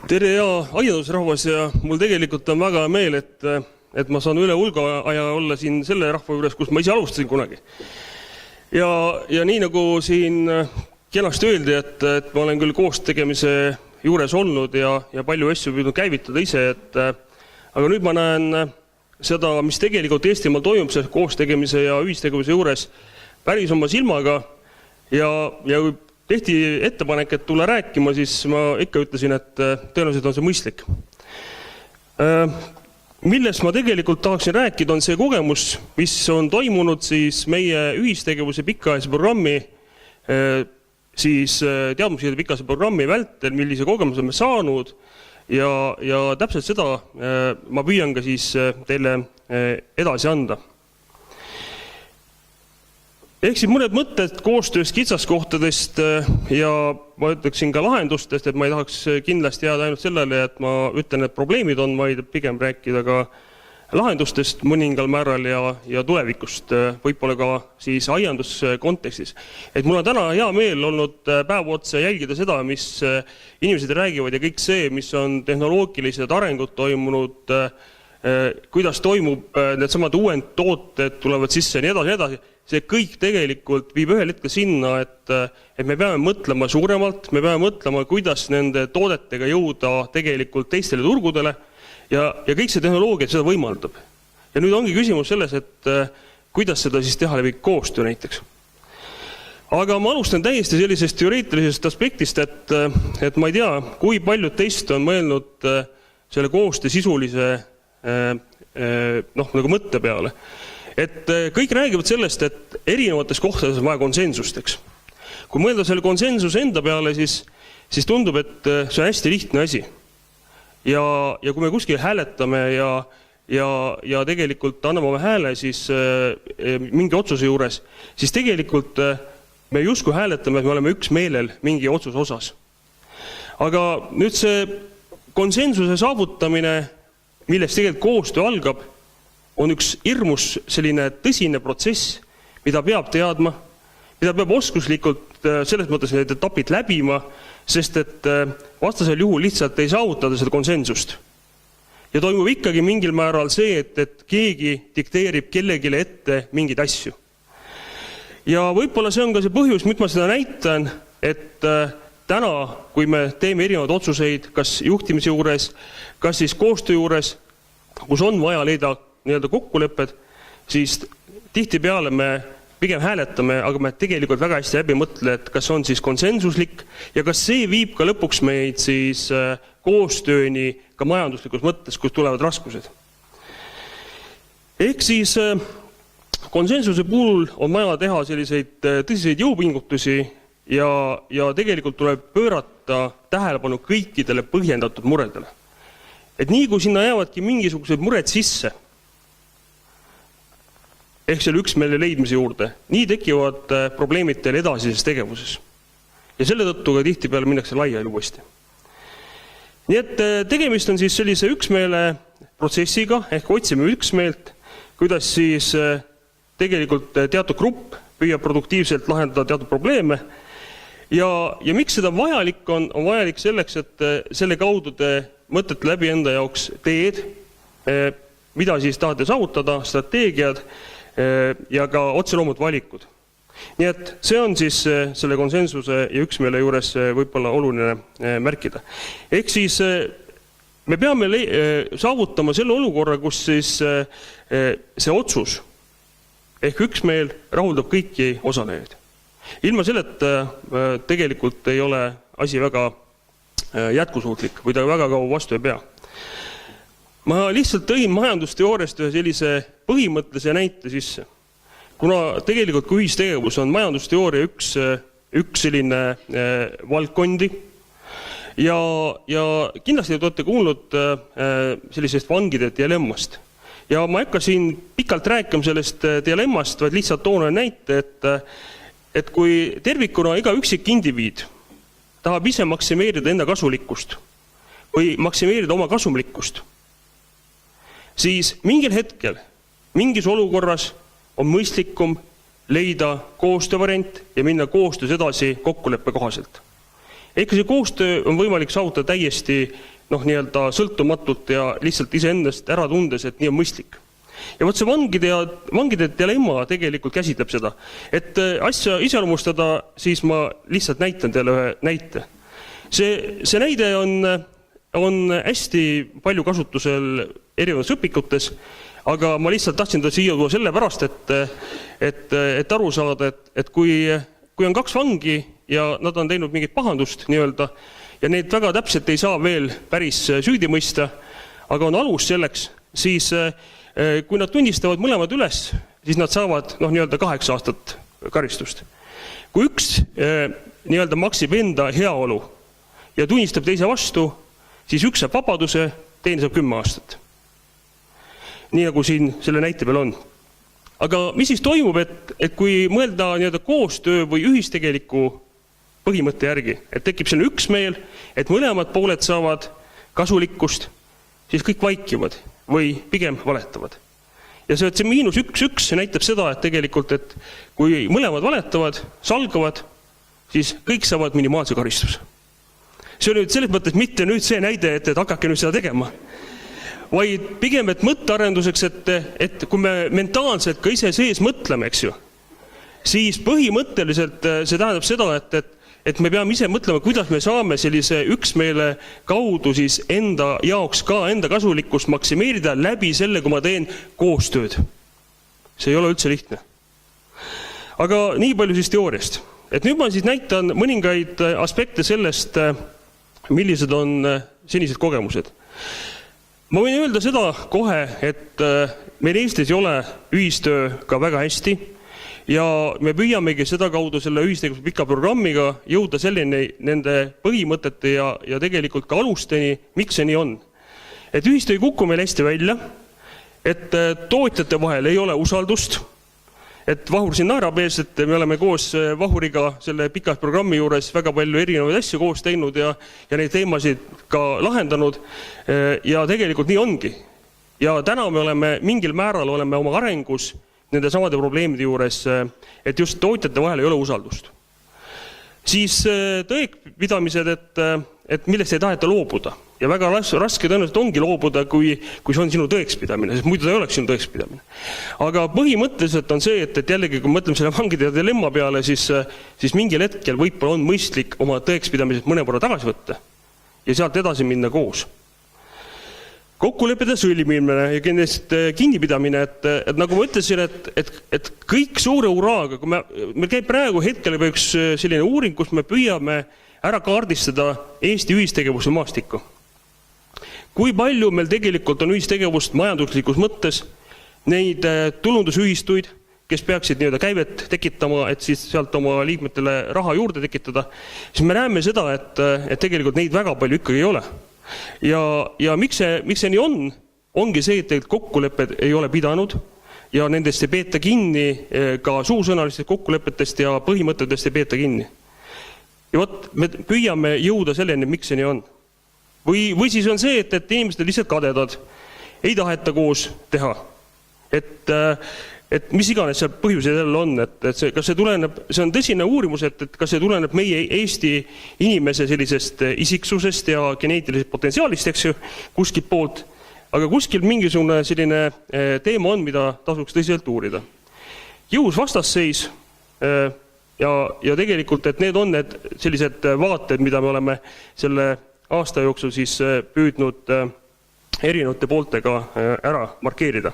Tere ja aiandusrahvas ja mul tegelikult on väga meel, et ma saan üle hulga aja olla siin selle rahva juures, kus ma ise alustasin kunagi. Ja nii nagu siin kenasti öeldi, et ma olen küll koostegemise juures olnud ja palju asju püüdnud käivitada ise, aga nüüd ma näen seda, mis tegelikult Eestimaal toimub see koostegemise ja ühistegevuse juures päris oma silmaga ja tehti ettepanek, et tulla rääkima, siis ma ikka ütlesin, et tõenäoliselt on see mõistlik. Millest ma tegelikult tahaksin rääkida, on see kogemus, mis on toimunud siis meie ühistegevuse pikaajalise programmi, siis teadmussiirde pikaajalise programmi vältel, millise kogemuse me saanud ja täpselt seda ma püüan ka siis teile edasi anda. Ehk siis mõned mõtted koostöös kitsaskohtadest ja ma ütleksin ka lahendustest, et ma ei tahaks kindlasti jääda ainult sellele, et ma ütlen, et probleemid on, vaid pigem rääkida ka lahendustest mõningal määral ja tulevikust, võib-olla ka siis aianduskontekstis. Et mul on täna hea meel olnud päev otsa jälgida seda, mis inimesed räägivad ja kõik see, mis on tehnoloogilised arengud toimunud, kuidas toimub need samad uued tooted, tulevad sisse ja nii edasi. See kõik tegelikult viib ühel hetkel sinna, et me peame mõtlema suuremalt, me peame mõtlema, kuidas nende toodetega jõuda tegelikult teistele turgudele ja kõik see tehnoloogia seda võimaldab. Ja nüüd ongi küsimus selles, et kuidas seda siis teha läbi koostöö näiteks. Aga ma alustan täiesti sellisest teoreetilisest aspektist, et ma ei tea, kui paljud teist on mõelnud selle koostöö sisulise nagu mõtte peale. Et kõik räägivad sellest, et erinevates kohtades on vaja konsensusteks. Kui mõelda selle konsensuse enda peale, siis tundub, et see on hästi lihtne asi. Ja kui me kuskil hääletame ja tegelikult anname oma hääle siis mingi otsuse juures, siis tegelikult me justkui hääletame, et me oleme üks meelel mingi otsuse osas. Aga nüüd see konsensuse saavutamine, millest tegelikult koostöö algab, on üks hirmus selline tõsine protsess, mida peab teadma, mida peab oskuslikult selles mõttes need etapid läbima, sest et vastasel juhul lihtsalt ei saavutada seda konsensust. Ja toimub ikkagi mingil määral see, et keegi dikteerib kellegile ette mingeid asju. Ja võib-olla see on ka see põhjus, miks ma seda näitan, et täna, kui me teeme erinevaid otsuseid, kas juhtimise juures, kas siis koostöö juures, kus on vaja leida nii-öelda kokkulepped, siis tihtipeale me pigem hääletame, aga me tegelikult väga hästi läbi mõtle, et kas on siis konsensuslik ja kas see viib ka lõpuks meid siis koostööni ka majanduslikus mõttes, kus tulevad raskused. Ehk siis konsensuse puhul on vaja teha selliseid tõsiseid jõupingutusi ja tegelikult tuleb pöörata tähelepanu kõikidele põhjendatud muredele. Et nii kui sinna jäävadki mingisugused mured sisse, ehk selle üksmeele leidmise juurde, nii tekivad probleemid teil edasises tegevuses. Ja selle tõttu ka tihtipeale minnakse laiali uuesti. Nii et tegemist on siis sellise üksmeele protsessiga, ehk otsime üksmeelt, kuidas siis tegelikult teatud grupp püüab produktiivselt lahendada teatud probleeme. Ja miks seda vajalik on vajalik selleks, et selle kaudu te mõtlete läbi enda jaoks teed, mida siis tahate saavutada, strateegiad, ja ka otseloomud valikud. Nii et see on siis selle konsensuse ja üksmeele juures võib-olla oluline märkida. Ehk siis me peame saavutama selle olukorra, kus siis see otsus ehk üksmeel rahuldab kõiki osalejaid. Ilma selleta tegelikult ei ole asi väga jätkusuutlik või ta väga kaua vastu ei pea. Ma lihtsalt tõin majandusteooriast ühe sellise põhimõttelise näite sisse. Kuna tegelikult kui ühistegevus on majandusteooria üks selline valdkondi ja kindlasti te olete kuulnud sellisest vangide dilemmast. Ja ma ei hakka siin pikalt rääkima sellest dilemmast, vaid lihtsalt toon näite, et kui tervikuna iga üksik indiviid tahab ise maksimeerida enda kasulikkust või maksimeerida oma kasumlikkust, siis mingil hetkel, mingis olukorras on mõistlikum leida koostöövariant ja minna koostöös edasi kokkuleppe kohaselt. Ehk see koostöö on võimalik saavutada täiesti nii-öelda sõltumatult ja lihtsalt iseendast ära tundes, et nii on mõistlik. Ja võt see vangide dilemma tegelikult käsitleb seda. Et asja iseloomustada, siis ma lihtsalt näitan teile ühe näite. See näide on hästi palju kasutusel erinevates õpikutes, aga ma lihtsalt tahtsin ta siia tuua sellepärast, et aru saada, et kui on kaks vangi ja nad on teinud mingit pahandust nii-öelda, ja neid väga täpselt ei saa veel päris süüdi mõista, aga on alus selleks, siis kui nad tunnistavad mõlemad üles, siis nad saavad nii-öelda 8 aastat karistust. Kui üks nii-öelda maksib enda heaolu ja tunnistab teise vastu, siis üks saab vabaduse, teine saab 10 aastat. Nii nagu siin selle näite peal on. Aga mis siis toimub, et kui mõelda nii-öelda koostöö või ühistegeliku põhimõtte järgi, et tekib selline üksmeel, et mõlemad pooled saavad kasulikkust, siis kõik vaikivad või pigem valetavad. Ja see -1 näitab seda, et tegelikult, et kui mõlemad valetavad, salgavad, siis kõik saavad minimaalse karistuse. See on nüüd selles mõttes mitte nüüd see näide, et hakake nüüd seda tegema, vaid pigem, et mõttearenduseks, et kui me mentaalselt ka ise sees mõtleme, eks ju, siis põhimõtteliselt see tähendab seda, et me peame ise mõtlema, kuidas me saame sellise üksmeele kaudu siis enda jaoks ka enda kasulikkust maksimeerida läbi selle, kui ma teen koostööd. See ei ole üldse lihtne. Aga nii palju siis teooriast. Et nüüd ma siis näitan mõningaid aspekte sellest, millised on senised kogemused. Ma võin öelda seda kohe, et meil Eestis ei ole ühistöö ka väga hästi, ja me püüamegi seda kaudu selle ühistegevuse pika programmiga jõuda selleni nende põhimõtete ja tegelikult ka alusteni, miks see nii on. Et ühistöö ei kuku meil hästi välja, et tootjate vahel ei ole usaldust, et Vahur siin naerab ees, et me oleme koos Vahuriga selle pikas programmi juures väga palju erinevaid asju koos teinud ja neid teemasid ka lahendanud ja tegelikult nii ongi. Ja täna me oleme mingil määral oleme oma arengus nende samade probleemide juures, et just tootjate vahel ei ole usaldust. Siis tõekpidamised, et millest ei taheta loobuda. Ja väga raske tõenäoliselt ongi loobuda, kui see on sinu tõekspidamine, sest muidu ta ei oleks sinu tõekspidamine. Aga põhimõtteliselt on see, et jällegi, kui mõtleme selle vangide dilemma peale, siis mingil hetkel võib-olla on mõistlik oma tõekspidamised mõnevõrra tagasi võtta ja sealt edasi minna koos. Kokkulepete sõlmimine ja kinnipidamine, et nagu ma ütlesin, et kõik suure uraaga, kui meil käib praegu hetkel üks selline uuring, kus me püüame ära kaardistada Eesti ühistegevuse maastikku. Kui palju meil tegelikult on ühistegevust majanduslikus mõttes, neid tulundusühistuid, kes peaksid nii-öelda käivet tekitama, et siis sealt oma liikmetele raha juurde tekitada, siis me näeme seda, et tegelikult neid väga palju ikkagi ei ole. Ja miks see nii on? Ongi see, et kokkulepped ei ole pidanud ja nendest ei peeta kinni ka suusõnalistest kokkulepetest ja põhimõtetest ei peeta kinni. Ja võt, me püüame jõuda selleni, miks see nii on. Või siis on see, et inimesed lihtsalt kadedad, ei taheta koos teha. Et mis iganes seal põhjused jälle on, kas see tuleneb, see on tõsine uurimus, et kas see tuleneb meie Eesti inimese sellisest isiksusest ja geneetilisest potentsiaalist, eks ju, kuskilt poolt, aga kuskil mingisugune selline teema on, mida tasuks tõsiselt uurida. Jõus vastasseis ja tegelikult, et need on need sellised vaated, mida me oleme selle aasta jooksul siis püüdnud erinevate pooltega ära markeerida.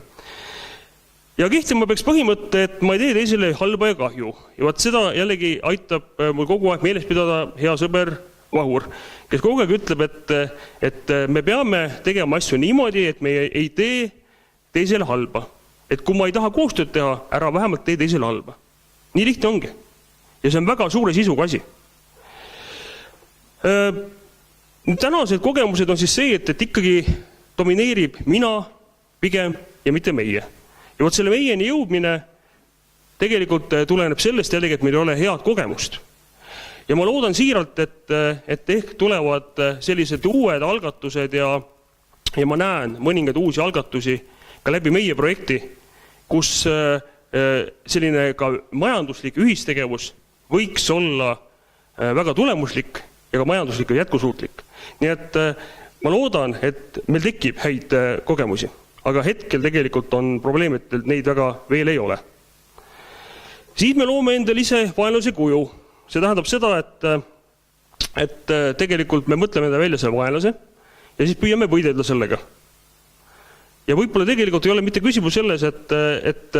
Ja kehtima peaks põhimõte, et ma ei tee teisele halba ja kahju. Ja vaat seda jällegi aitab mul kogu aeg meeles pidada hea sõber Vahur, kes kogu aeg ütleb, et me peame tegema asju niimoodi, et me ei tee teisele halba. Et kui ma ei taha koostööd teha, ära vähemalt tee teisele halba. Nii lihtne ongi. Ja see on väga suure sisuga asi. Tänased kogemused on siis see, et ikkagi domineerib mina pigem ja mitte meie. Ja võt selle meieni jõudmine tegelikult tuleneb sellest jällegi, et meil ei ole head kogemust. Ja ma loodan siiralt, et ehk tulevad sellised uued algatused ja ma näen mõningaid uusi algatusi ka läbi meie projekti, kus selline ka majanduslik ühistegevus võiks olla väga tulemuslik ja ka majanduslik ja jätkusuutlik. Nii et ma loodan, et meil tekib häid kogemusi, aga hetkel tegelikult on probleem, et neid väga veel ei ole. Siis me loome endale ise vaenlase kuju. See tähendab seda, et tegelikult me mõtleme välja selle vaenlase ja siis püüame võidelda sellega. Ja võib-olla tegelikult ei ole mitte küsimus selles, et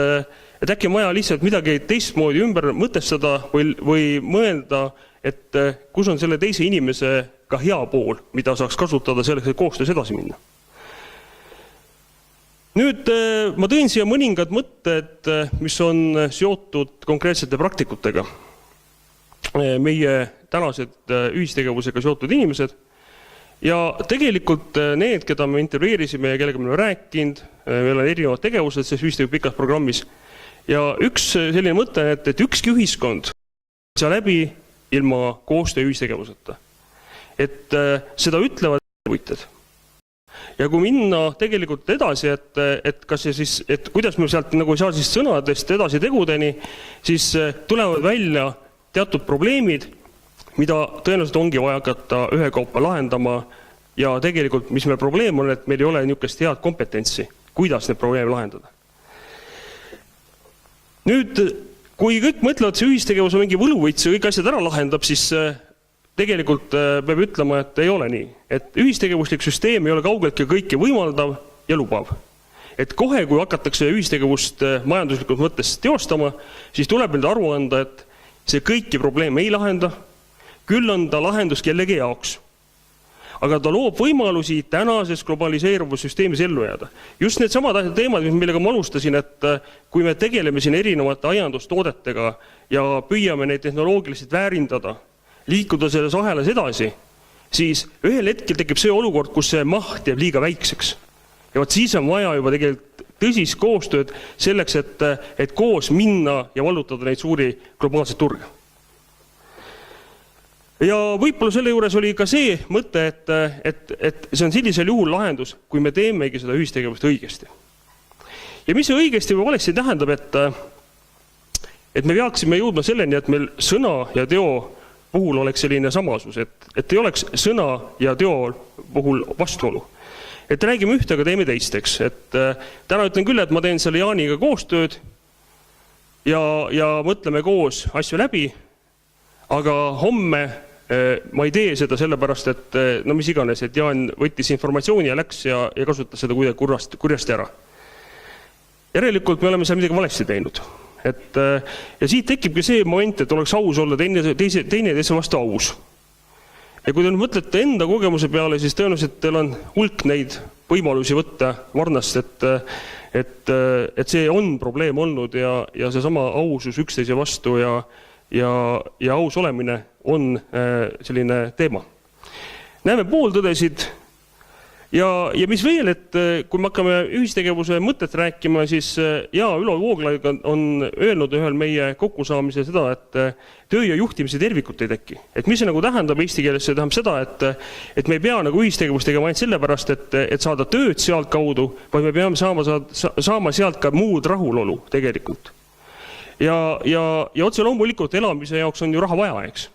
äkki on vaja lihtsalt midagi teistmoodi ümber mõtestada või mõelda, et kus on selle teise inimese ka hea pool, mida saaks kasutada selleks, et koostöös edasi minna. Nüüd ma tõin siia mõningad mõtted, mis on seotud konkreetsete praktikutega. Meie tänased ühistegevusega seotud inimesed. Ja tegelikult need, keda me intervjueerisime ja kellega me oleme rääkinud, meil on erinevad tegevused selles ühistegevuse pikas programmis. Ja üks selline mõte, et ükski ühiskond saa läbi ilma koostöö ühistegevuseta. Et seda ütlevad ettevõtjad. Ja kui minna tegelikult edasi, et kas see siis, et kuidas me sealt nagu ei saa siis sõnadest edasi tegudeni, siis tulevad välja teatud probleemid, mida tõenäoliselt ongi vaja hakata ühe kaupa lahendama ja tegelikult, mis meil probleem on, et meil ei ole niisugust head kompetentsi, kuidas need probleeme lahendada. Nüüd, kui kõik mõtlevad, see ühistegevus on mingi võluvõits ja kõik asjad ära lahendab, siis tegelikult peab ütlema, et ei ole nii. Et ühistegevuslik süsteem ei ole kaugeltki kõike võimaldav ja lubav. Et kohe, kui hakatakse ühistegevust majanduslikult mõttes teostama, siis tuleb meil aru anda, et see kõiki probleeme ei lahenda, küll on ta lahendus kellegi jaoks. Aga ta loob võimalusi tänases globaliseeruvus süsteemis ellu jääda. Just need samad teemad, millega ma alustasin, et kui me tegeleme siin erinevate aiandustoodetega ja püüame neid tehnoloogiliselt väärindada, liikuda selles ahelas edasi, siis ühel hetkel tekib see olukord, kus see maht jääb liiga väikseks. Ja vaat siis on vaja juba tegelikult tõsist koostööd selleks, et koos minna ja vallutada neid suuri globaalseid turge. Ja võib-olla selle juures oli ka see mõte, et see on sellisel juhul lahendus, kui me teemegi seda ühistegevust õigesti. Ja mis see õigesti või valesti tähendab, et me peaksime jõudma selleni, et meil sõna ja teo puhul oleks selline samasus, et ei oleks sõna ja teo puhul vastuolu. Et räägime ühte, aga teeme teisteks. Et täna ütlen küll, et ma teen selle Jaaniga koostööd ja mõtleme koos asju läbi, aga homme ma ei tee seda sellepärast, et no mis iganes, et Jaan võttis informatsiooni ja läks ja kasutas seda kuidagi kurjasti ära. Järelikult me oleme seal midagi valesti teinud. Ja siit tekibki see moment, et oleks aus olla teine vastu aus. Ja kui te nüüd mõtlete enda kogemuse peale, siis tõenäoliselt teil on hulk neid võimalusi võtta varnast, et see on probleem olnud ja see sama ausus üksteise vastu ja aus olemine on selline teema. Näeme pooltõdesid ja mis veel, et kui me hakkame ühistegevuse mõtet rääkima, siis Ülo Vooglaid on öelnud ühel meie kokkusaamise seda, et töö ja juhtimise tervikut ei teki. Et mis see nagu tähendab eesti keeles, see tähendab seda, et me ei pea nagu ühistegevust tegema ainult sellepärast, et saada tööd sealt kaudu, vaid me peame saama sealt ka muud rahulolu tegelikult. Ja otse loomulikult elamise jaoks on ju raha vaja, eks.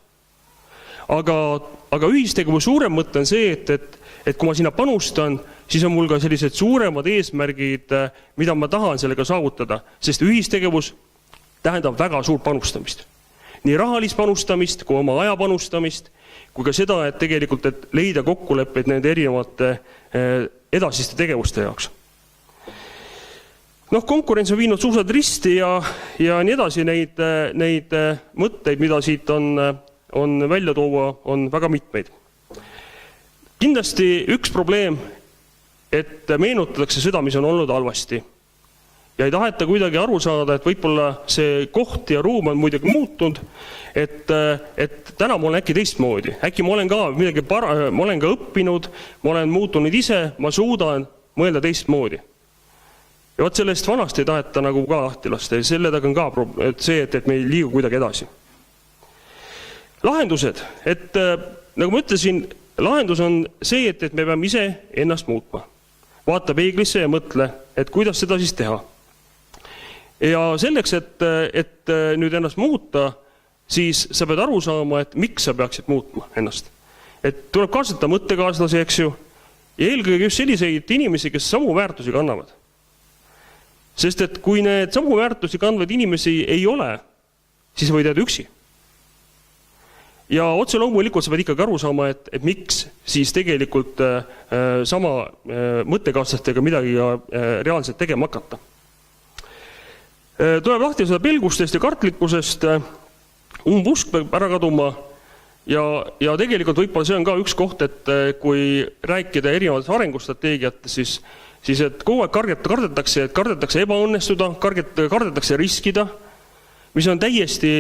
Aga ühistegevus suurem mõte on see, et kui ma sinna panustan, siis on mul ka sellised suuremad eesmärgid, mida ma tahan sellega saavutada, sest ühistegevus tähendab väga suurt panustamist. Nii rahalist panustamist, kui oma aja panustamist, kui ka seda, et tegelikult leida kokkuleppeid nende erinevate edasiste tegevuste jaoks. Konkurents on viinud suusad risti ja nii edasi neid mõtteid, mida siit on välja tuua, on väga mitmeid. Kindlasti üks probleem, et meenutatakse seda, mis on olnud halvasti. Ja ei taheta kuidagi aru saada, et võib-olla see koht ja ruum on muidugi muutunud, et täna ma olen äkki teistmoodi. Äkki ma olen ka midagi ma olen ka õppinud, ma olen muutunud ise, ma suudan mõelda teistmoodi. Ja vaat sellest vanast ei taheta nagu ka lahti lasta ja selle taga on ka see, et me ei liigu kuidagi edasi. Lahendused, et nagu ma ütlesin, lahendus on see, et me peame ise ennast muutma. Vaata peeglisse ja mõtle, et kuidas seda siis teha. Ja selleks, et nüüd ennast muuta, siis sa pead aru saama, et miks sa peaksid muutma ennast. Et tuleb kaasata mõttekaaslasi, eks ju, ja eelkõige just selliseid inimesi, kes samu väärtusi kannavad. Sest et kui need samu väärtusi kandvaid inimesi ei ole, siis võid jääda üksi. Ja otse loomulikult sa pead ikkagi aru saama, et miks siis tegelikult sama mõttekaaslastega midagi reaalselt tegema hakata. Tuleb lahti seda pelgustest ja kartlikkusest, umbusk peab ära kaduma ja tegelikult võib-olla see on ka üks koht, et kui rääkida erinevates arengustrateegiates, siis et kogu aeg kardetakse ebaõnnestuda, kardetakse riskida, mis on täiesti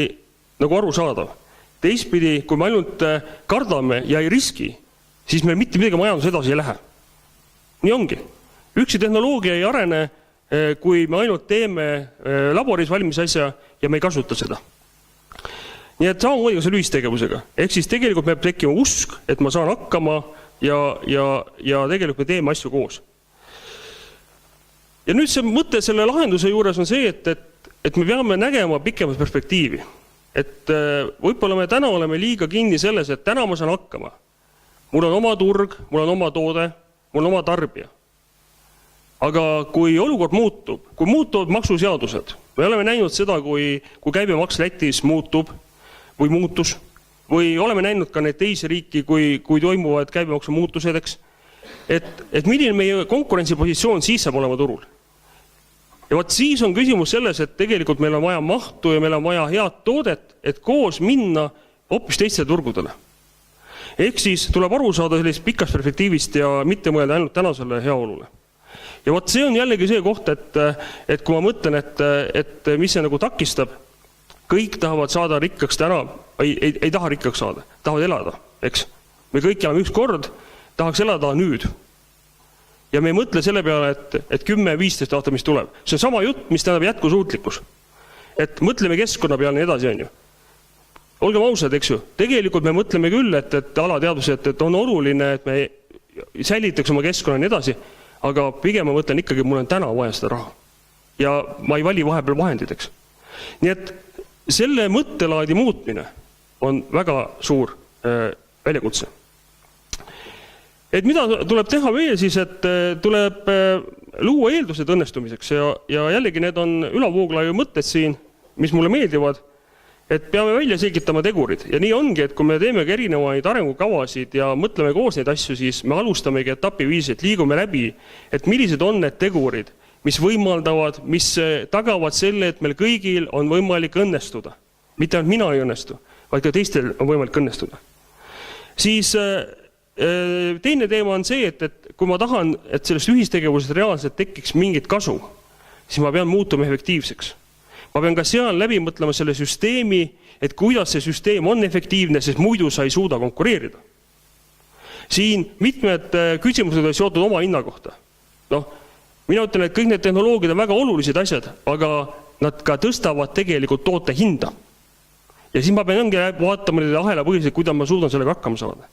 nagu aru saadav. Teistpidi, kui me ainult kardame ja ei riski, siis meil mitte midagi majandus edasi ei lähe. Nii ongi. Üksi tehnoloogia ei arene, kui me ainult teeme laboris valmis asja ja me ei kasuta seda. Nii et samamoodi ka selle ühistegevusega. Ehk siis tegelikult me peab tekkima usk, et ma saan hakkama ja tegelikult me teeme asju koos. Ja nüüd see mõte selle lahenduse juures on see, et me peame nägema pikemat perspektiivi. Et võib-olla me täna oleme liiga kinni selles, et täna ma saan hakkama. Mul on oma turg, mul on oma toode, mul on oma tarbija. Aga kui olukord muutub, kui muutuvad maksuseadused, me oleme näinud seda, kui käibemaks Lätis muutub või muutus, või oleme näinud ka neid teisi riiki, kui toimuvad käibemaksu muutused, eks, et milline meie konkurentsipositsioon siis saab olema turul. Ja võt siis on küsimus selles, et tegelikult meil on vaja mahtu ja meil on vaja head toodet, et koos minna hoopis teistele turgudele. Ehk siis tuleb aru saada sellist pikast perspektiivist ja mitte mõelda ainult tänasele heaolule. Ja võt see on jällegi see koht, et kui ma mõtlen, et mis see nagu takistab, kõik tahavad saada rikkaks täna, ei taha rikkaks saada, tahavad elada, eks. Me kõik elame üks kord, tahaks elada nüüd. Ja me ei mõtle selle peale, et 10-15 aastat, mis tuleb. See on sama jutt, mis tähendab jätkusuutlikkus. Et mõtleme keskkonna peale nii edasi, on ju. Olgem ausad, eks ju. Tegelikult me mõtleme küll, et alateadvused, et on oluline, et me säilitaks oma keskkonna nii edasi, aga pigem ma mõtlen ikkagi, mul on täna vaja seda raha. Ja ma ei vali vahepeal vahenditeks. Nii et selle mõttelaadi muutmine on väga suur väljakutse. Et mida tuleb teha veel siis, et tuleb luua eeldused õnnestumiseks ja jällegi need on Ülo-Vooglaiu mõtted siin, mis mulle meeldivad, et peame välja selgitama tegurid. Ja nii ongi, et kui me teeme ka erinevaid arengukavasid ja mõtleme koos neid asju, siis me alustamegi etapiviisilt, liigume läbi, et millised on need tegurid, mis võimaldavad, mis tagavad selle, et meil kõigil on võimalik õnnestuda. Mitte ainult mina ei õnnestu, vaid ka teistel on võimalik õnnestuda. Siis teine teema on see, et kui ma tahan, et sellest ühistegevusest reaalselt tekiks mingit kasu, siis ma pean muutuma efektiivseks. Ma pean ka seal läbi mõtlema selle süsteemi, et kuidas see süsteem on efektiivne, sest muidu sa ei suuda konkureerida. Siin mitmed küsimused on seotud oma hinna kohta. Mina ütlen, et kõik need tehnoloogid on väga olulised asjad, aga nad ka tõstavad tegelikult toote hinda. Ja siis ma pean vaatama nende ahela põhiselt, kuidas ma suudan sellega hakkama saada.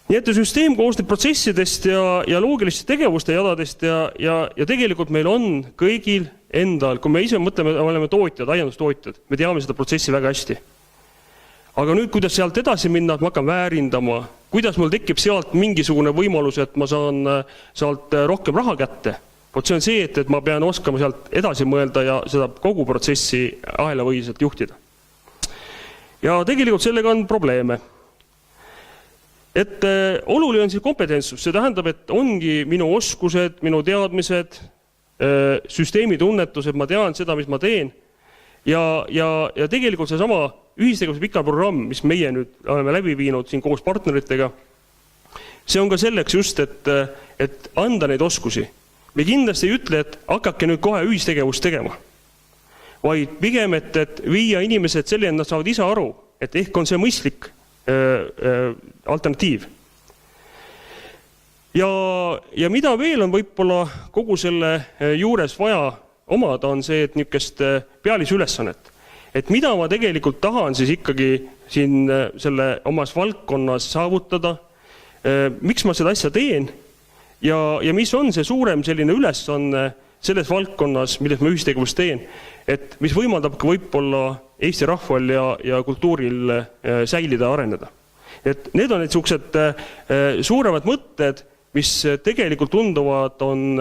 Nii et süsteem koosneb protsessidest ja loogilistest tegevuste jadadest ja tegelikult meil on kõigil endal, kui me ise mõtleme, oleme tootjad, aiandustootjad, me teame seda protsessi väga hästi. Aga nüüd, kuidas sealt edasi minna, et ma hakkan väärindama, kuidas mul tekib sealt mingisugune võimalus, et ma saan sealt rohkem raha kätte. See on see, et ma pean oskama sealt edasi mõelda ja seda kogu protsessi ahelavõiselt juhtida. Ja tegelikult sellega on probleeme. Et oluline on siis kompetentsus, see tähendab, et ongi minu oskused, minu teadmised, süsteemi tunnetused, ma tean seda, mis ma teen. Ja tegelikult see sama ühistegevuse pika programm, mis meie nüüd oleme läbi viinud siin koos partneritega, see on ka selleks just, et anda neid oskusi. Me kindlasti ei ütle, et hakake nüüd kohe ühistegevust tegema, vaid pigem, et viia inimesed selle, et nad saavad ise aru, et ehk on see mõistlik alternatiiv. Ja mida veel on võib-olla kogu selle juures vaja omada, on see, et niisugust pealisülesannet. Et mida ma tegelikult tahan siis ikkagi siin selle omas valdkonnas saavutada, miks ma seda asja teen ja mis on see suurem selline ülesanne selles valdkonnas, milles ma ühistegevust teen, et mis võimaldab ka võib-olla Eesti rahval ja kultuuril säilida ja areneda. Et need on need niisugused suuremad mõtted, mis tegelikult tunduvad on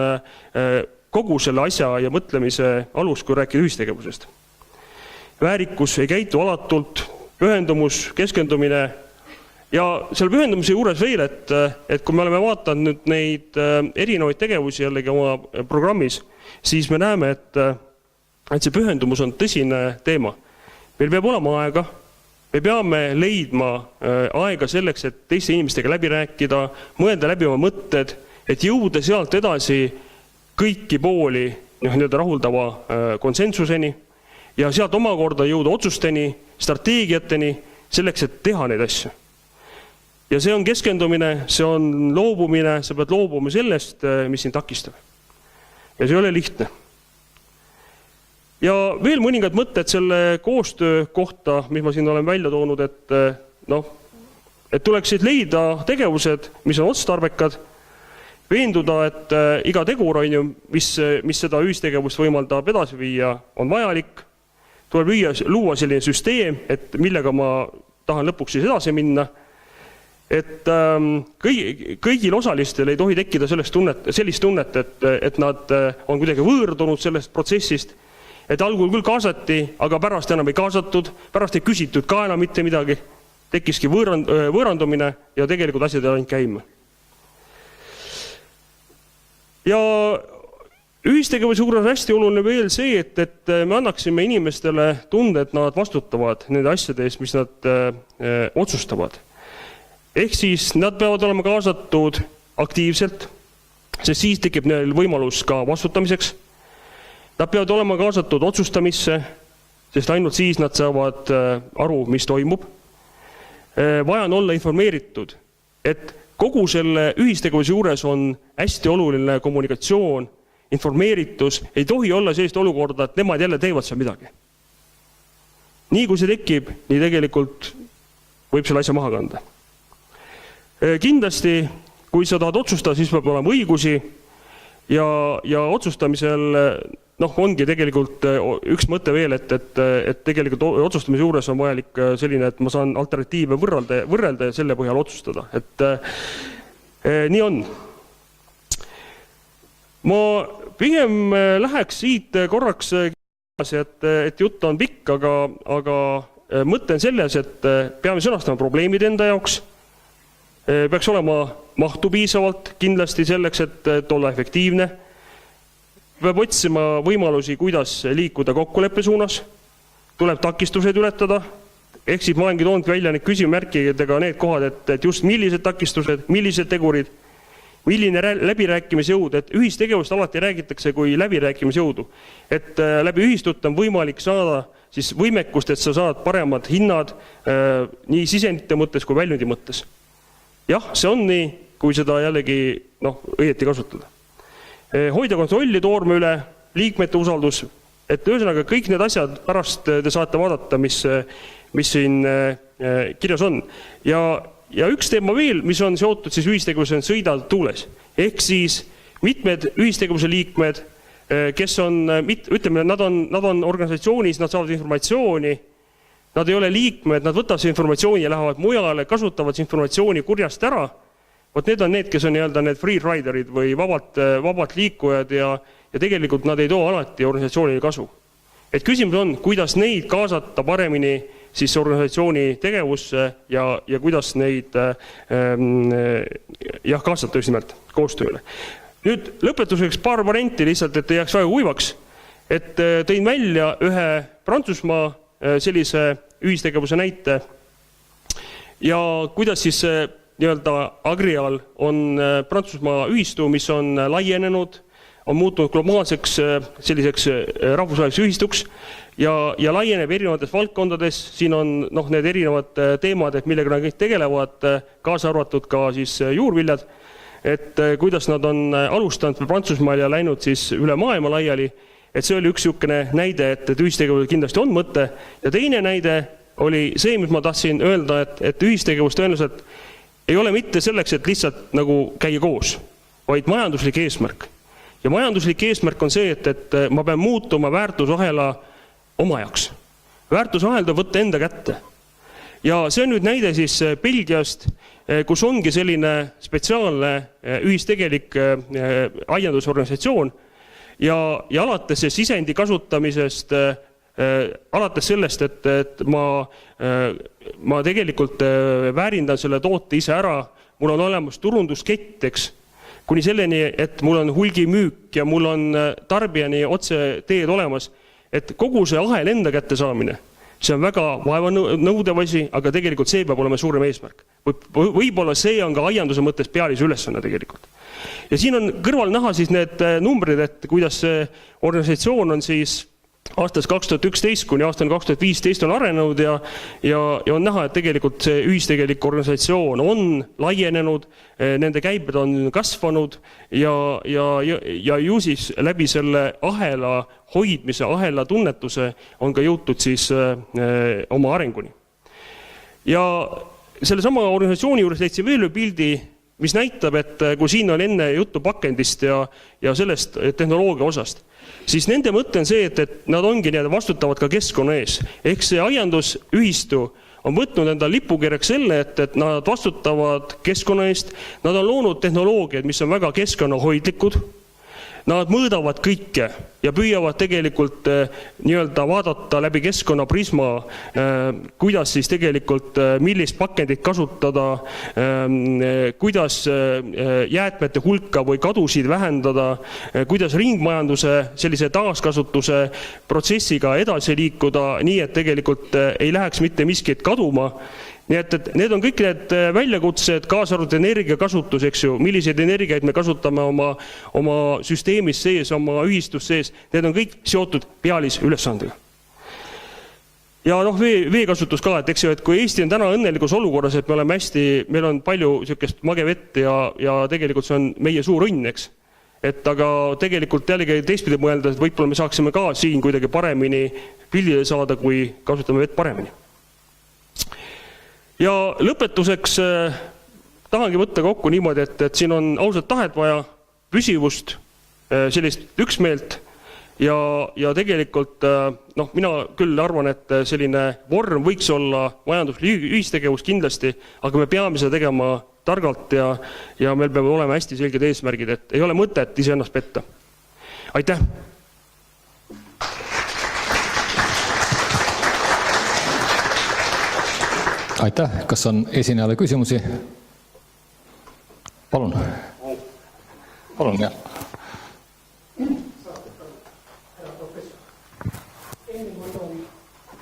kogu selle asja ja mõtlemise alus, kui rääkida ühistegevusest. Väärikus ei käitu alatult, pühendumus, keskendumine ja selle pühendumise juures veel, et kui me oleme vaatanud nüüd neid erinevaid tegevusi jällegi oma programmis, siis me näeme, et see pühendumus on tõsine teema. Meil peab olema aega, me peame leidma aega selleks, et teiste inimestega läbi rääkida, mõelda läbi oma mõtted, et jõuda sealt edasi kõiki pooli rahuldava konsensuseni ja sealt omakorda jõuda otsusteni, strateegiateni selleks, et teha neid asju. Ja see on keskendumine, see on loobumine, sa pead loobuma sellest, mis sind takistab. Ja see ei ole lihtne. Ja veel mõningad mõtted selle koostöö kohta, mis ma siin olen välja toonud, et tuleksid leida tegevused, mis on otstarbekad, veenduda, et iga tegur, mis seda ühistegevust võimaldab edasi viia, on vajalik. Tuleb luua selline süsteem, et millega ma tahan lõpuks siis edasi minna. Et kõigil osalistel ei tohi tekkida sellist tunnet, et nad on kuidagi võõrdunud sellest protsessist, et algul küll kaasati, aga pärast enam ei kaasatud, pärast ei küsitud ka enam mitte midagi, tekkiski võõrandumine ja tegelikult asjad ei läinud käima. Ja ühistegevuse juures on hästi oluline veel see, et me annaksime inimestele tunde, et nad vastutavad nende asjade eest, mis nad otsustavad. Ehk siis nad peavad olema kaasatud aktiivselt, sest siis tekib neil võimalus ka vastutamiseks. Nad peavad olema kaasatud otsustamisse, sest ainult siis nad saavad aru, mis toimub. Vaja on olla informeeritud, et kogu selle ühistegevuse juures on hästi oluline kommunikatsioon, informeeritus, ei tohi olla sellist olukorda, et nemad jälle teevad seal midagi. Nii kui see tekib, nii tegelikult võib selle asja maha kanda. Kindlasti, kui sa tahad otsustada, siis peab olema õigusi ja otsustamisel ongi tegelikult üks mõte veel, et tegelikult otsustamise juures on vajalik selline, et ma saan alternatiive võrrelda ja selle põhjal otsustada. Et nii on. Ma pigem läheks siit korraks, et jutt on pikk, aga mõte on selles, et peame sõnastama probleemid enda jaoks. Peaks olema mahtu piisavalt kindlasti selleks, et olla efektiivne. Peab otsima võimalusi, kuidas liikuda kokkuleppe suunas. Tuleb takistused ületada. Ehk siis ma olengi toonud välja need küsimärkidega need kohad, et just millised takistused, millised tegurid, milline läbirääkimisjõud, et ühistegevust alati räägitakse kui läbirääkimisjõudu. Et läbi ühistut on võimalik saada siis võimekust, et sa saad paremad hinnad nii sisendite mõttes kui väljundi mõttes. Jah, see on nii, kui seda jällegi õieti kasutada. Hoida kontrolli toorme üle, liikmete usaldus, et ühesõnaga kõik need asjad pärast te saate vaadata, mis siin kirjas on. Ja üks teema veel, mis on seotud siis ühistegevuse, on sõida tuules. Ehk siis mitmed ühistegevuse liikmed, kes on, ütleme, nad on organisatsioonis, nad saavad informatsiooni, nad ei ole liikmed, nad võtavad see informatsiooni ja lähevad mujale, kasutavad informatsiooni kurjast ära. Vot need on need, kes on need free riderid või vabalt liikujad ja tegelikult nad ei too alati organisatsioonile kasu. Et küsimus on, kuidas neid kaasata paremini siis organisatsiooni tegevusse ja kuidas neid kaasata just nimelt koostööle. Nüüd lõpetuseks paar varianti lihtsalt, et ei jääks väga kuivaks, et tõin välja ühe Prantsusmaa sellise ühistegevuse näite ja kuidas siis Agrial on Prantsusmaa ühistu, mis on laienenud, on muutunud globaalseks selliseks rahvusvaheliseks ühistuks ja laieneb erinevates valdkondades. Siin on need erinevad teemad, et millega nad kõik tegelevad, kaasa arvatud ka siis juurviljad, et kuidas nad on alustanud Prantsusmaal ja läinud siis üle maailma laiali. Et see oli üks niisugune näide, et ühistegevus kindlasti on mõte. Ja teine näide oli see, mis ma tahtsin öelda, et ühistegevus tõenäoliselt ei ole mitte selleks, et lihtsalt nagu käia koos, vaid majanduslik eesmärk. Ja majanduslik eesmärk on see, et ma pean muutuma väärtusahela oma jaoks. Väärtusahel tuleb võtta enda kätte. Ja see on nüüd näide siis Belgiast, kus ongi selline spetsiaalne ühistegelik aiandusorganisatsioon ja alates sisendi kasutamisest, alates sellest, et ma tegelikult väärindan selle toote ise ära, mul on olemas turunduskett, eks, kuni selleni, et mul on hulgimüük ja mul on tarbijani otse teed olemas, et kogu see ahel enda kätte saamine, see on väga vaevanõudev asi, aga tegelikult see peab olema suurem eesmärk. Võib-olla see on ka aianduse mõttes pealise ülesanne tegelikult. Ja siin on kõrval näha siis need numbrid, et kuidas see organisatsioon on siis aastast 2011 kuni aastani 2015 on arenenud ja on näha, et tegelikult see ühistegelik organisatsioon on laienenud, nende käibed on kasvanud ja ju siis läbi selle ahela hoidmise, ahela tunnetuse on ka jõutud siis oma arenguni. Ja selle sama organisatsiooni juures leidsin veel pildi, mis näitab, et kui siin on enne juttu pakendist ja sellest tehnoloogia osast, siis nende mõte on see, et nad ongi vastutavad ka keskkonna ees. Ehk see aiandusühistu on võtnud enda lipukirjaks selle, et nad vastutavad keskkonna eest, nad on loonud tehnoloogiad, mis on väga keskkonnahoidlikud, nad mõõdavad kõike ja püüavad tegelikult nii-öelda vaadata läbi keskkonnaprisma, kuidas siis tegelikult, millist pakendit kasutada, kuidas jäätmete hulka või kadusid vähendada, kuidas ringmajanduse sellise taaskasutuse protsessiga edasi liikuda, nii et tegelikult ei läheks mitte miskit kaduma. Nii et need on kõik need väljakutsed, kaasa arvatud energiakasutus, eks ju, milliseid energiaid me kasutame oma süsteemis sees, oma ühistus sees, need on kõik seotud pealisülesandega. Ja veekasutus ka, et eks ju, et kui Eesti on täna õnnelikus olukorras, et me oleme meil on palju sellisest magevett ja tegelikult see on meie suur õnn, eks. Et aga tegelikult jällegi teistpidi mõelda, et võib-olla me saaksime ka siin kuidagi paremini pildile saada, kui kasutame vett paremini. Ja lõpetuseks tahangi võtta kokku niimoodi, et siin on ausalt tahet vaja, püsivust, sellist üksmeelt ja tegelikult mina küll arvan, et selline vorm võiks olla majandusühistegevus kindlasti, aga me peame seda tegema targalt ja meil peab olema hästi selged eesmärgid, et ei ole mõtet iseennast petta. Aitäh! Aitäh. Kas on esinejale küsimusi? Palun. Palun, jah. Härra professor, enne ma toon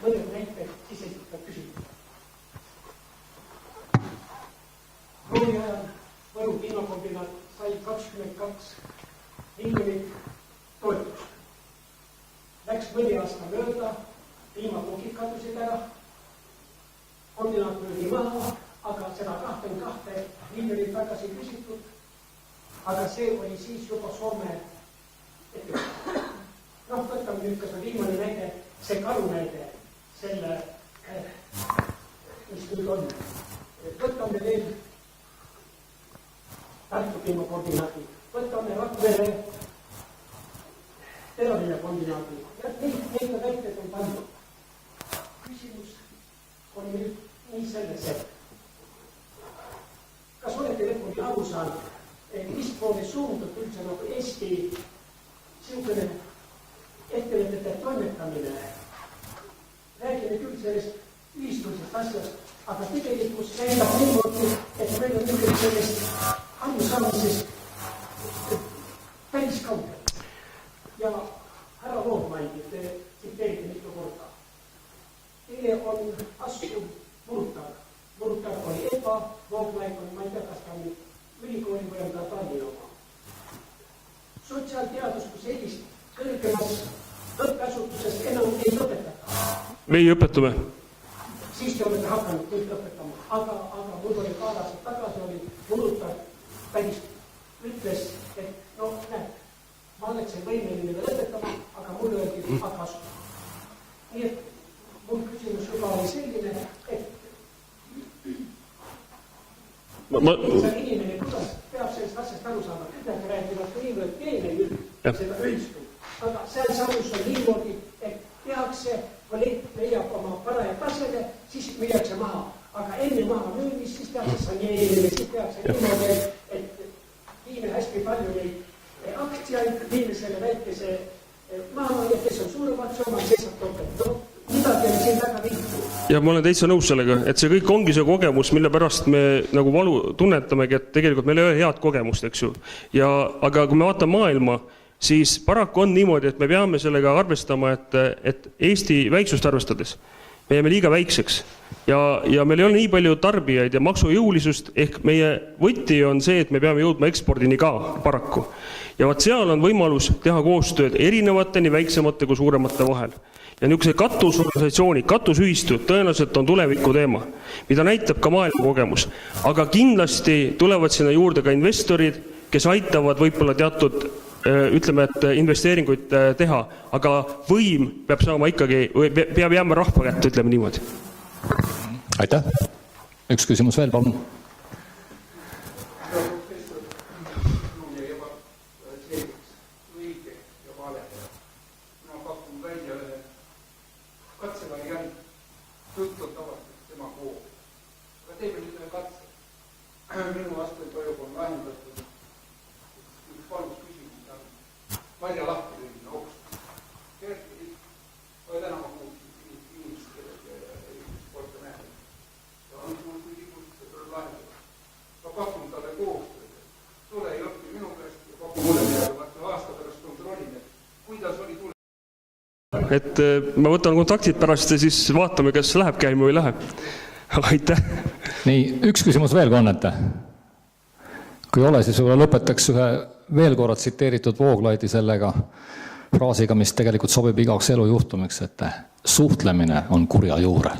mõned näited sisesitada küsimus. Rooli ajal Võru piimakombinaat sai 22 miljonit toetust. Läks mõni aasta mööda, piimakokid kadusid ära, kombinaat müüdi maha, aga seda 22 miljonit tagasi küsitud, aga see oli siis juba Soome ettevõte. Võtame nüüd ka see viimane näide, see karu näide, selle, mis nüüd on. Võtame veel Tartu piimakombinaati, võtame Rakvere teraviljakombinaati ja neid näited on palju. Küsimus on nüüd nii selles, et kas olete lõpuni aru saanud, mis poole suundub üldse nagu Eesti siukene ettevõtete toimetamine? Räägime küll sellest ühistulisest asjast, aga tegelikult näidab niimoodi, et meil on nüüd sellest arusaamisest päris kaugel. Ja härra Voogmaidi, te tsiteerite mitu korda. Teile on asju Murutav. Murutav oli EBA, Voogmaid on, ma ei tea, kas ta on ülikooli või on ta Tallinna oma. Sotsiaalteadus, kui sellist kõrgemas õppeasutuses enam ei õpetata. Meie õpetame. Siis te olete hakanud kõik õpetama. Aga mul oli paar aastat tagasi oli Murutav päris ütles, et näed, ma oleksin võimeline veel õpetama, aga mul öeldi akasu. Nii et mul küsimus juba oli selline, et inimene, kuidas peab sellest asjast aru saama, nad räägivad kõigepealt keele seda ühistu. Aga seal samus on niimoodi, et tehakse, kolleeg leiab oma paraja tasele, siis siis müüakse maha. Aga enne maha müümist, siis tehakse saneerimine, siis tehakse niimoodi, et viime hästi palju neid aktsiaid, viime selle väikese maamajad, kes on suuremad, Soomaa seisab topelt. No, midagi on siin väga viitu. Ja ma olen täitsa nõus sellega, et see kõik ongi see kogemus, mille pärast me nagu valu tunnetamegi, et tegelikult meil ei ole head kogemust, eks ju. Aga kui me vaatame maailma, siis paraku on niimoodi, et me peame sellega arvestama, et Eesti väiksust arvestades me jääme liiga väikseks ja meil ei ole nii palju tarbijaid ja maksujõulisust, ehk meie võti on see, et me peame jõudma ekspordini ka paraku. Ja vaat seal on võimalus teha koostööd erinevate, nii väiksemate kui suuremate vahel. Ja niisuguse katusorganisatsiooni, katusühistud tõenäoliselt on tuleviku teema, mida näitab ka maailma kogemus. Aga kindlasti tulevad sinna juurde ka investorid, kes aitavad võib-olla teatud ütleme, et investeeringuid teha, aga võim peab saama ikkagi, peab jääma rahva kätte, ütleme niimoodi. Aitäh. Üks küsimus veel, palun. Minu vastu toimub on lahendatud üks valus küsimus Marja Lahti oksus. Kerti, või täna ma kuulsin inimest sporta nähed. Ja on mul kui küsimus, et tuleb lahendada. Ma pakun talle koostööd. Tule ei õppi minu käest ja pakun mulle midagi. Aasta pärast kontrollin, et kuidas oli tule. Et ma võtan kontaktid pärast ja siis vaatame, kas läheb käima või läheb. Aitäh. Nii, üks küsimus veel, kui annete. Kui ole, siis võib-olla lõpetaks ühe veel korra tsiteeritud Vooglaidi sellega fraasiga, mis tegelikult sobib igaks elujuhtumiks, et suhtlemine on kurja juure.